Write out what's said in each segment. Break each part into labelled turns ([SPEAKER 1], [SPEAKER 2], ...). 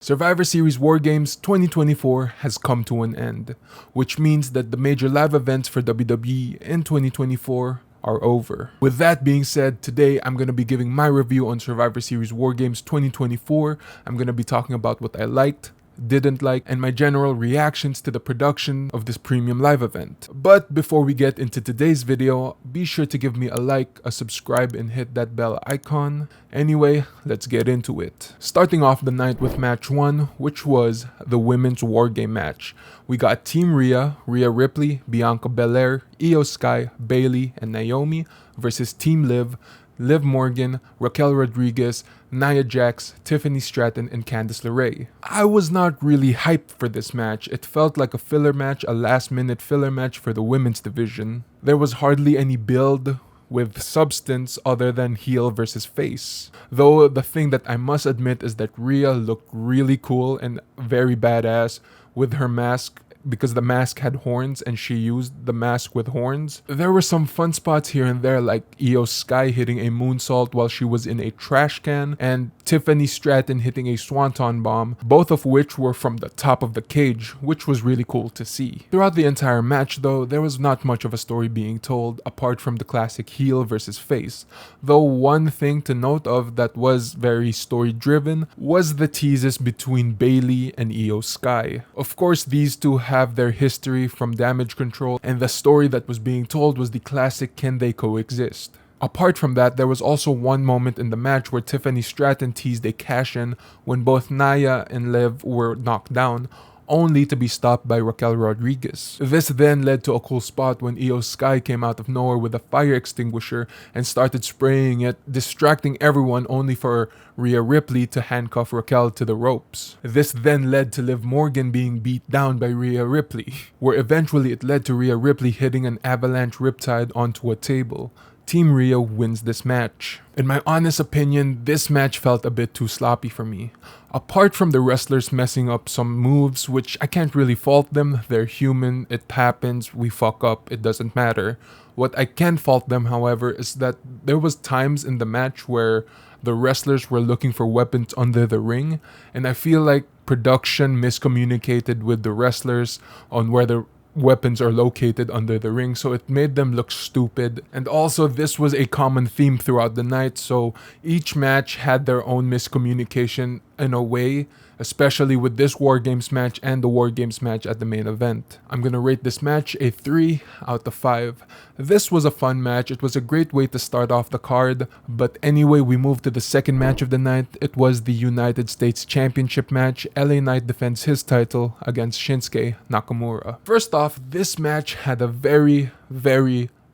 [SPEAKER 1] Survivor Series War Games 2024 has come to an end, which means that the major live events for WWE in 2024 are over. With that being said, today I'm going to be giving my review on Survivor Series War Games 2024. I'm going to be talking about what I liked, didn't like, and my general reactions to the production of this premium live event. But before we get into today's video, be sure to give me a like, a subscribe, and hit that bell icon. Anyway, let's get into it. Starting off the night with match 1, which was the women's war game match. We got Team Rhea Ripley, Bianca Belair, Io Sky, Bayley, and Naomi versus Team Liv Morgan, Raquel Rodriguez, Nia Jax, Tiffany Stratton, and Candice LeRae. I was not really hyped for this match. It felt like a filler match, a last-minute filler match for the women's division. There was hardly any build with substance other than heel versus face. Though the thing that I must admit is that Rhea looked really cool and very badass with her mask, because the mask had horns and she used the mask with horns. There were some fun spots here and there, like Io Sky hitting a moonsault while she was in a trash can, and Tiffany Stratton hitting a swanton bomb, both of which were from the top of the cage, which was really cool to see. Throughout the entire match though, there was not much of a story being told apart from the classic heel versus face. Though one thing to note of that was very story driven was the teases between Bayley and Io Sky. Of course, these two have their history from Damage Control, and the story that was being told was the classic can they coexist. Apart from that, there was also one moment in the match where Tiffany Stratton teased a cash-in when both Nia and Liv were knocked down, only to be stopped by Raquel Rodriguez. This then led to a cool spot when Io Sky came out of nowhere with a fire extinguisher and started spraying it, distracting everyone, only for Rhea Ripley to handcuff Raquel to the ropes. This then led to Liv Morgan being beat down by Rhea Ripley, where eventually it led to Rhea Ripley hitting an avalanche riptide onto a table. Team Rhea wins this match. In my honest opinion, this match felt a bit too sloppy for me. Apart from the wrestlers messing up some moves, which I can't really fault them, they're human, it happens, we fuck up, it doesn't matter. What I can fault them, however, is that there was times in the match where the wrestlers were looking for weapons under the ring, and I feel like production miscommunicated with the wrestlers on where the weapons are located under the ring, so it made them look stupid. And also, this was a common theme throughout the night, so each match had their own miscommunication in a way, especially with this War Games match and the War Games match at the main event. I'm gonna rate this match a 3 out of 5. This was a fun match, it was a great way to start off the card, but anyway, we moved to the second match of the night. It was the United States Championship match. LA Knight defends his title against Shinsuke Nakamura. First off, this match had a very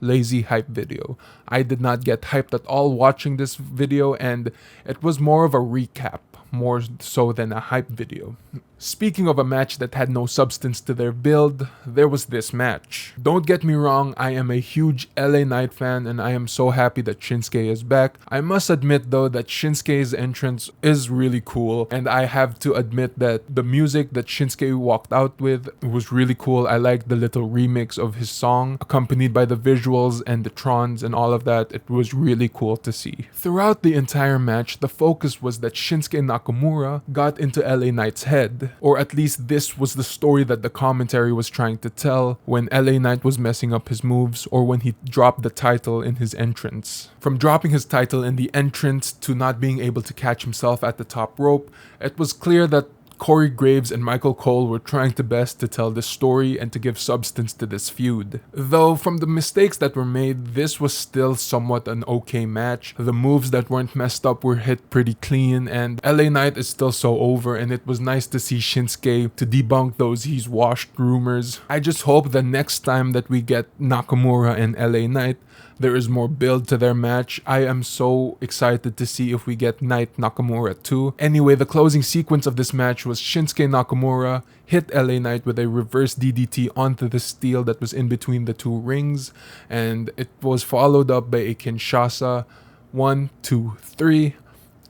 [SPEAKER 1] lazy hype video. I did not get hyped at all watching this video, and it was more of a recap, more so than a hype video. Speaking of a match that had no substance to their build, there was this match. Don't get me wrong, I am a huge LA Knight fan and I am so happy that Shinsuke is back. I must admit though that Shinsuke's entrance is really cool, and I have to admit that the music that Shinsuke walked out with was really cool. I liked the little remix of his song accompanied by the visuals and the trons and all of that. It was really cool to see. Throughout the entire match, the focus was that Shinsuke Nakamura got into LA Knight's head. Or at least this was the story that the commentary was trying to tell when LA Knight was messing up his moves, or when he dropped the title in his entrance. From dropping his title in the entrance to not being able to catch himself at the top rope, it was clear that Corey Graves and Michael Cole were trying their best to tell this story and to give substance to this feud. Though from the mistakes that were made, this was still somewhat an okay match. The moves that weren't messed up were hit pretty clean, and LA Knight is still so over, and it was nice to see Shinsuke to debunk those he's washed rumors. I just hope the next time that we get Nakamura and LA Knight, there is more build to their match. I am so excited to see if we get Knight Nakamura too. Anyway, the closing sequence of this match was Shinsuke Nakamura hit LA Knight with a reverse DDT onto the steel that was in between the two rings, and it was followed up by a Kinshasa. 1, 2, 3.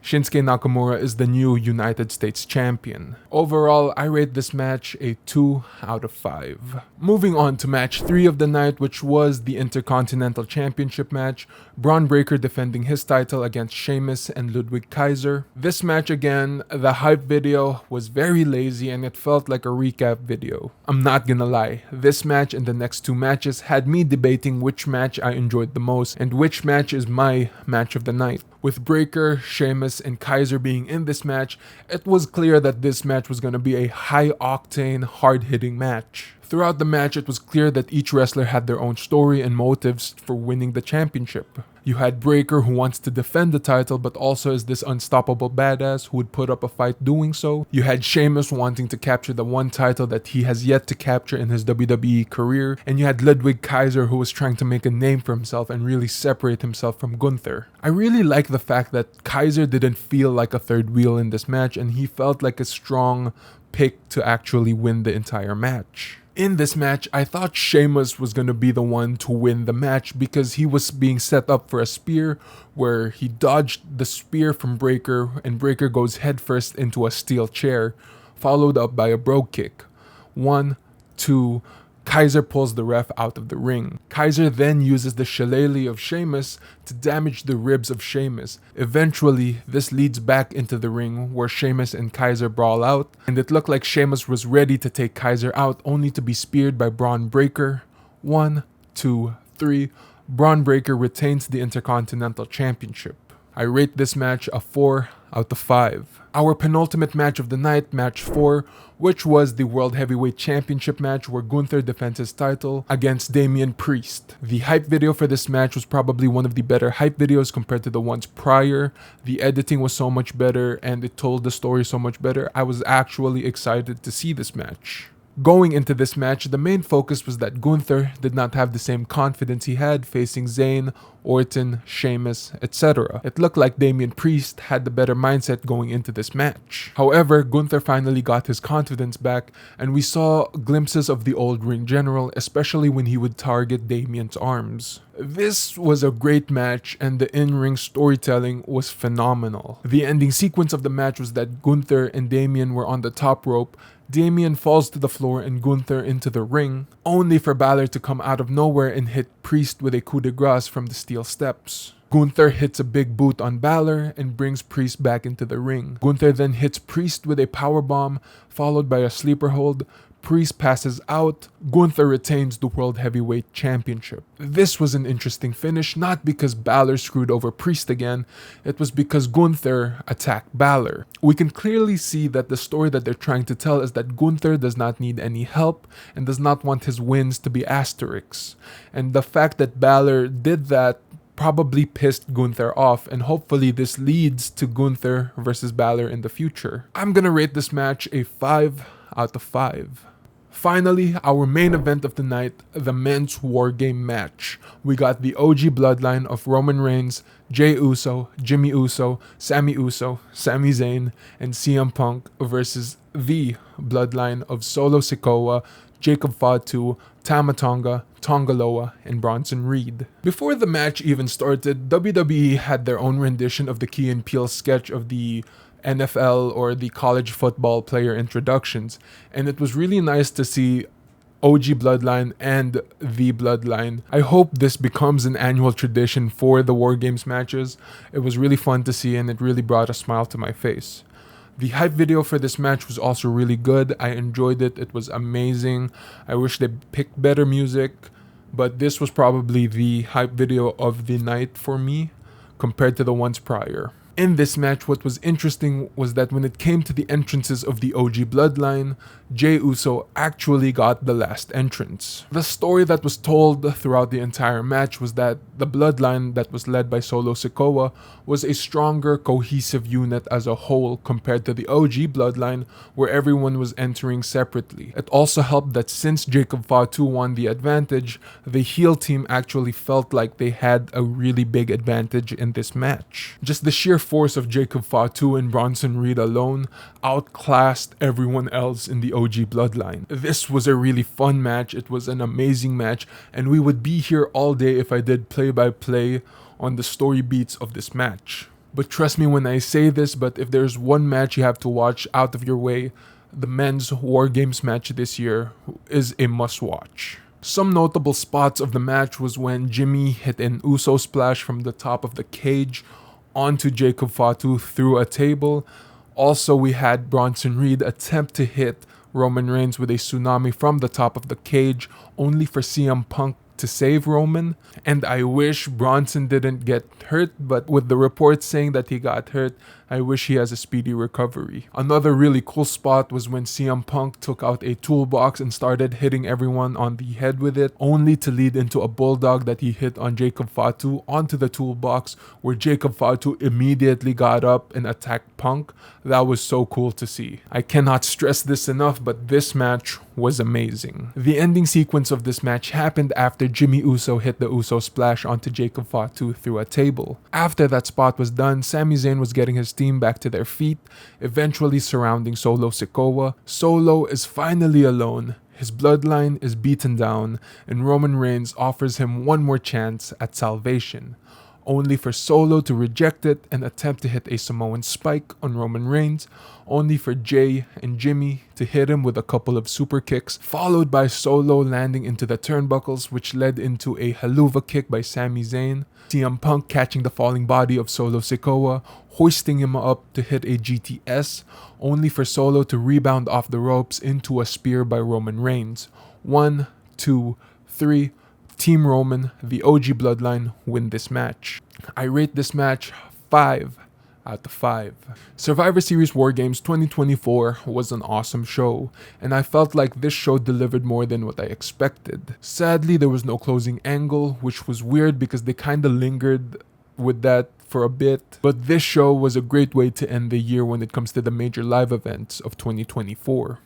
[SPEAKER 1] Shinsuke Nakamura is the new United States champion. Overall, I rate this match a 2 out of 5. Moving on to match 3 of the night, which was the Intercontinental Championship match, Bron Breakker defending his title against Sheamus and Ludwig Kaiser. This match again, the hype video was very lazy and it felt like a recap video. I'm not gonna lie, this match and the next 2 matches had me debating which match I enjoyed the most and which match is my match of the night. With Breakker, Sheamus, and Kaiser being in this match, it was clear that this match was going to be a high-octane, hard-hitting match. Throughout the match, it was clear that each wrestler had their own story and motives for winning the championship. You had Breakker, who wants to defend the title but also is this unstoppable badass who would put up a fight doing so. You had Sheamus wanting to capture the one title that he has yet to capture in his WWE career. And you had Ludwig Kaiser, who was trying to make a name for himself and really separate himself from Gunther. I really like the fact that Kaiser didn't feel like a third wheel in this match and he felt like a strong pick to actually win the entire match. In this match, I thought Sheamus was going to be the one to win the match because he was being set up for a spear where he dodged the spear from Breakker and Breakker goes headfirst into a steel chair, followed up by a brogue kick. 1, 2, Kaiser pulls the ref out of the ring. Kaiser then uses the shillelagh of Sheamus to damage the ribs of Sheamus. Eventually, this leads back into the ring where Sheamus and Kaiser brawl out, and it looked like Sheamus was ready to take Kaiser out only to be speared by Bron Breakker. 1, 2, 3. Bron Breakker retains the Intercontinental Championship. I rate this match a 4 out of 5. Our penultimate match of the night, match 4, which was the World Heavyweight Championship match where Gunther defends his title against Damian Priest. The hype video for this match was probably one of the better hype videos compared to the ones prior. The editing was so much better and it told the story so much better. I was actually excited to see this match. Going into this match, the main focus was that Gunther did not have the same confidence he had facing Zayn, Orton, Sheamus, etc. It looked like Damian Priest had the better mindset going into this match. However, Gunther finally got his confidence back and we saw glimpses of the old ring general, especially when he would target Damian's arms. This was a great match and the in-ring storytelling was phenomenal. The ending sequence of the match was that Gunther and Damian were on the top rope. Damian falls to the floor and Gunther into the ring, only for Balor to come out of nowhere and hit Priest with a coup de grace from the steel steps. Gunther hits a big boot on Balor and brings Priest back into the ring. Gunther then hits Priest with a powerbomb, followed by a sleeper hold. Priest passes out. Gunther retains the World Heavyweight Championship. This was an interesting finish, not because Balor screwed over Priest again, it was because Gunther attacked Balor. We can clearly see that the story that they're trying to tell is that Gunther does not need any help and does not want his wins to be asterisks. And the fact that Balor did that probably pissed Gunther off, and hopefully this leads to Gunther versus Balor in the future. I'm gonna rate this match a 5 out of 5. Finally, our main event of the night, the men's War Game match. We got the OG bloodline of Roman Reigns, Jey Uso, Jimmy Uso, Sami Zayn, and CM Punk versus the bloodline of Solo Sikoa, Jacob Fatu, Tama Tonga, Tonga Loa, and Bronson Reed. Before the match even started, WWE had their own rendition of the Key and Peele sketch of the NFL or the college football player introductions, and it was really nice to see OG Bloodline and the Bloodline. I hope this becomes an annual tradition for the War Games matches. It was really fun to see and it really brought a smile to my face. The hype video for this match was also really good. I enjoyed it. It was amazing. I wish they picked better music, but this was probably the hype video of the night for me compared to the ones prior. In this match, what was interesting was that when it came to the entrances of the OG bloodline, Jey Uso actually got the last entrance. The story that was told throughout the entire match was that the bloodline that was led by Solo Sikoa was a stronger, cohesive unit as a whole compared to the OG bloodline where everyone was entering separately. It also helped that since Jacob Fatu won the advantage, the heel team actually felt like they had a really big advantage in this match. Just the sheer force of Jacob Fatu and Bronson Reed alone outclassed everyone else in the OG bloodline. This was a really fun match, it was an amazing match, and we would be here all day if I did play-by-play on the story beats of this match. But trust me when I say this, but if there's one match you have to watch out of your way, the men's War Games match this year is a must-watch. Some notable spots of the match was when Jimmy hit an Uso splash from the top of the cage onto Jacob Fatu through a table. Also, we had Bronson Reed attempt to hit Roman Reigns with a tsunami from the top of the cage, only for CM Punk to save Roman. And I wish Bronson didn't get hurt, but with the reports saying that he got hurt, I wish he has a speedy recovery. Another really cool spot was when CM Punk took out a toolbox and started hitting everyone on the head with it, only to lead into a bulldog that he hit on Jacob Fatu onto the toolbox, where Jacob Fatu immediately got up and attacked Punk. That was so cool to see. I cannot stress this enough, but this match was amazing. The ending sequence of this match happened after Jimmy Uso hit the Uso splash onto Jacob Fatu through a table. After that spot was done, Sami Zayn was getting his team back to their feet, eventually surrounding Solo Sikoa. Solo is finally alone. His bloodline is beaten down, and Roman Reigns offers him one more chance at salvation, only for Solo to reject it and attempt to hit a Samoan spike on Roman Reigns, only for Jay and Jimmy to hit him with a couple of super kicks, followed by Solo landing into the turnbuckles, which led into a haluva kick by Sami Zayn. CM Punk catching the falling body of Solo Sikoa, hoisting him up to hit a GTS, only for Solo to rebound off the ropes into a spear by Roman Reigns. 1, 2, 3. Team Roman, the OG Bloodline, win this match. I rate this match 5 out of 5. Survivor Series War Games 2024 was an awesome show, and I felt like this show delivered more than what I expected. Sadly, there was no closing angle, which was weird because they kinda lingered with that for a bit, but this show was a great way to end the year when it comes to the major live events of 2024.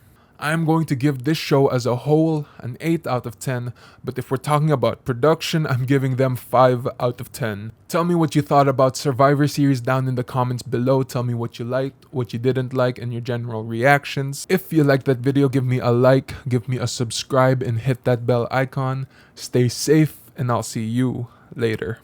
[SPEAKER 1] I'm going to give this show as a whole an 8 out of 10, but if we're talking about production, I'm giving them 5 out of 10. Tell me what you thought about Survivor Series down in the comments below. Tell me what you liked, what you didn't like, and your general reactions. If you liked that video, give me a like, give me a subscribe, and hit that bell icon. Stay safe, and I'll see you later.